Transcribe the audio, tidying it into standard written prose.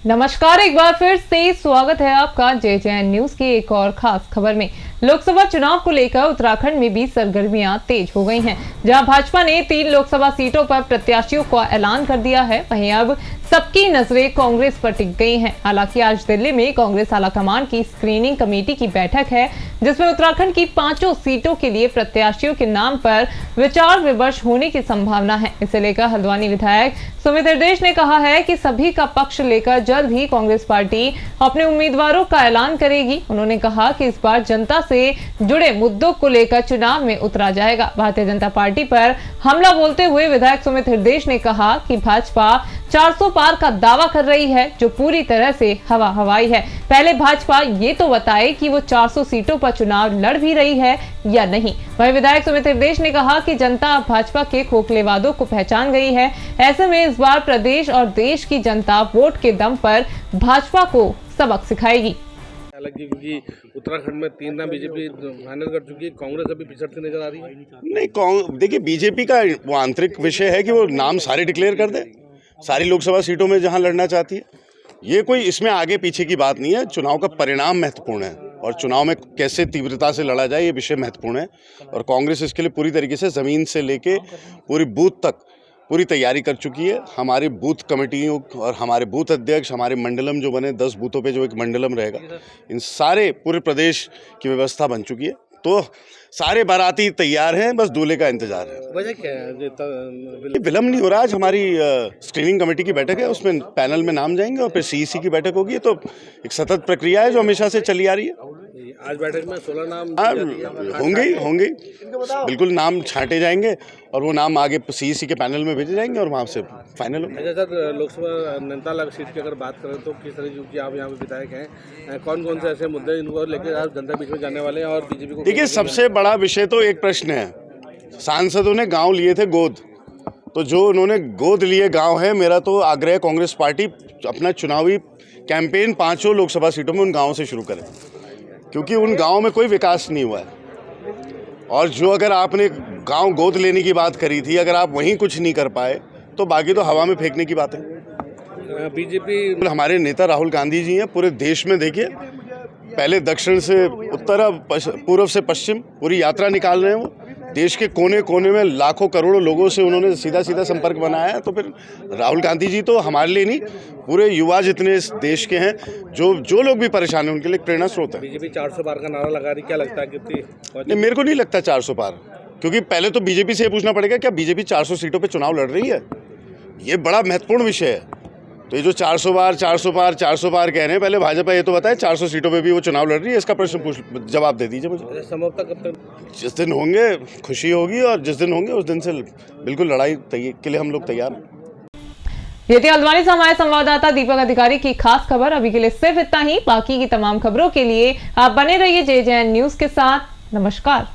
नमस्कार, एक बार फिर से स्वागत है आपका JJN न्यूज की एक और खास खबर में। लोकसभा चुनाव को लेकर उत्तराखंड में भी सरगर्मियां तेज हो गई हैं। जहां भाजपा ने 3 लोकसभा सीटों पर प्रत्याशियों का ऐलान कर दिया है, वहीं अब सबकी नजरें कांग्रेस पर टिक गई हैं। हालांकि आज दिल्ली में कांग्रेस आलाकमान की स्क्रीनिंग कमेटी की बैठक है, जिसमें उत्तराखंड की 5 सीटों के लिए प्रत्याशियों के नाम पर विचार विमर्श होने की संभावना है। इसे लेकर हल्द्वानी विधायक सुमित हृदयेश ने कहा है कि सभी का पक्ष लेकर जल्द ही कांग्रेस पार्टी अपने उम्मीदवारों का ऐलान करेगी। उन्होंने कहा कि इस बार जनता से जुड़े मुद्दों को लेकर चुनाव में उतरा जाएगा। भारतीय जनता पार्टी पर हमला बोलते हुए विधायक सुमित हृदयेश ने कहा कि भाजपा 400 पार का दावा कर रही है, जो पूरी तरह से हवा हवाई है। पहले भाजपा ये तो बताए कि वो 400 सीटों पर चुनाव लड़ भी रही है या नहीं। वहीं विधायक सुमित हृदयेश ने कहा कि जनता अब भाजपा के खोखले वादों को पहचान गई है। ऐसे में इस बार प्रदेश और देश की जनता वोट के दम पर भाजपा को सबक सिखाएगी। हालांकि क्योंकि उत्तराखंड में 3 नाम बीजेपी फाइनल कर चुकी है, कांग्रेस अभी पिछड़ती नजर आ रही है। नहीं, देखिए बीजेपी का वो आंतरिक विषय है कि वो नाम सारे डिक्लेयर कर दे सारी लोकसभा सीटों में जहां लड़ना चाहती है। ये कोई इसमें आगे पीछे की बात नहीं है। चुनाव का परिणाम महत्वपूर्ण है और चुनाव में कैसे तीव्रता से लड़ा जाए ये विषय महत्वपूर्ण है। और कांग्रेस इसके लिए पूरी तरीके से ज़मीन से लेके पूरी बूथ तक पूरी तैयारी कर चुकी है। हमारी बूथ कमेटियों और हमारे बूथ अध्यक्ष, हमारे मंडलम जो बने 10 बूथों पे जो एक मंडलम रहेगा, इन सारे पूरे प्रदेश की व्यवस्था बन चुकी है। तो सारे बाराती तैयार हैं, बस दूल्हे का इंतजार है। वजह क्या है? विलम्ब नहीं हो रहा। आज हमारी स्क्रीनिंग कमेटी की बैठक है, उसमें पैनल में नाम जाएंगे और फिर CEC की बैठक होगी। तो एक सतत प्रक्रिया है जो हमेशा से चली आ रही है। आज बैठक में 16 नाम होंगे बिल्कुल, नाम छांटे जाएंगे और वो नाम आगे CEC के पैनल में भेजे जाएंगे और वहाँ से फाइनल होंगे। अच्छा सर, लोकसभा नैनीताल सीट की अगर बात करें तो किस तरह की आप यहाँ पे विधायक हैं, कौन कौन से ऐसे मुद्दे इनको लेकर आप जनता बीच में जाने वाले हैं और बीजेपी को? देखिए, सबसे बड़ा विषय तो एक प्रश्न है। सांसदों ने गाँव लिए थे गोद, तो जो उन्होंने गोद लिए गाँव है, मेरा तो आग्रह है कांग्रेस पार्टी अपना चुनावी कैंपेन 5 लोकसभा सीटों में उन गाँव से शुरू करे, क्योंकि उन गाँव में कोई विकास नहीं हुआ है। और जो अगर आपने गांव गोद लेने की बात करी थी, अगर आप वहीं कुछ नहीं कर पाए तो बाकी तो हवा में फेंकने की बात है। बीजेपी हमारे नेता राहुल गांधी जी हैं, पूरे देश में देखिए, पहले दक्षिण से उत्तर, अब पूर्व से पश्चिम पूरी यात्रा निकाल रहे हैं। वो देश के कोने कोने में लाखों करोड़ों लोगों से उन्होंने सीधा सीधा संपर्क बनाया है। तो फिर राहुल गांधी जी तो हमारे लिए नहीं, पूरे युवा जितने इस देश के हैं, जो लोग भी परेशान हैं, उनके लिए प्रेरणा स्रोत है। बीजेपी 400 पार का नारा लगा रही, क्या लगता है कितनी? नहीं, मेरे को नहीं लगता 400 पार, क्योंकि पहले तो बीजेपी से पूछना पड़ेगा क्या बीजेपी 400 सीटों पे चुनाव लड़ रही है। ये बड़ा महत्वपूर्ण विषय है। तो ये जो 400 पार कह रहे हैं, पहले भाजपा ये तो बताए 400 सीटों पे भी वो चुनाव लड़ रही है। इसका प्रश्न जवाब दे दीजिए मुझे। संभवतः कब तक? जिस दिन होंगे खुशी होगी, और जिस दिन होंगे उस दिन से बिल्कुल लड़ाई के लिए हम लोग तैयार हैं। ये थी हल्द्वानी से हमारे संवाददाता दीपक अधिकारी की खास खबर। अभी के लिए सिर्फ इतना ही। बाकी की तमाम खबरों के लिए आप बने रहिए JJN न्यूज के साथ। नमस्कार।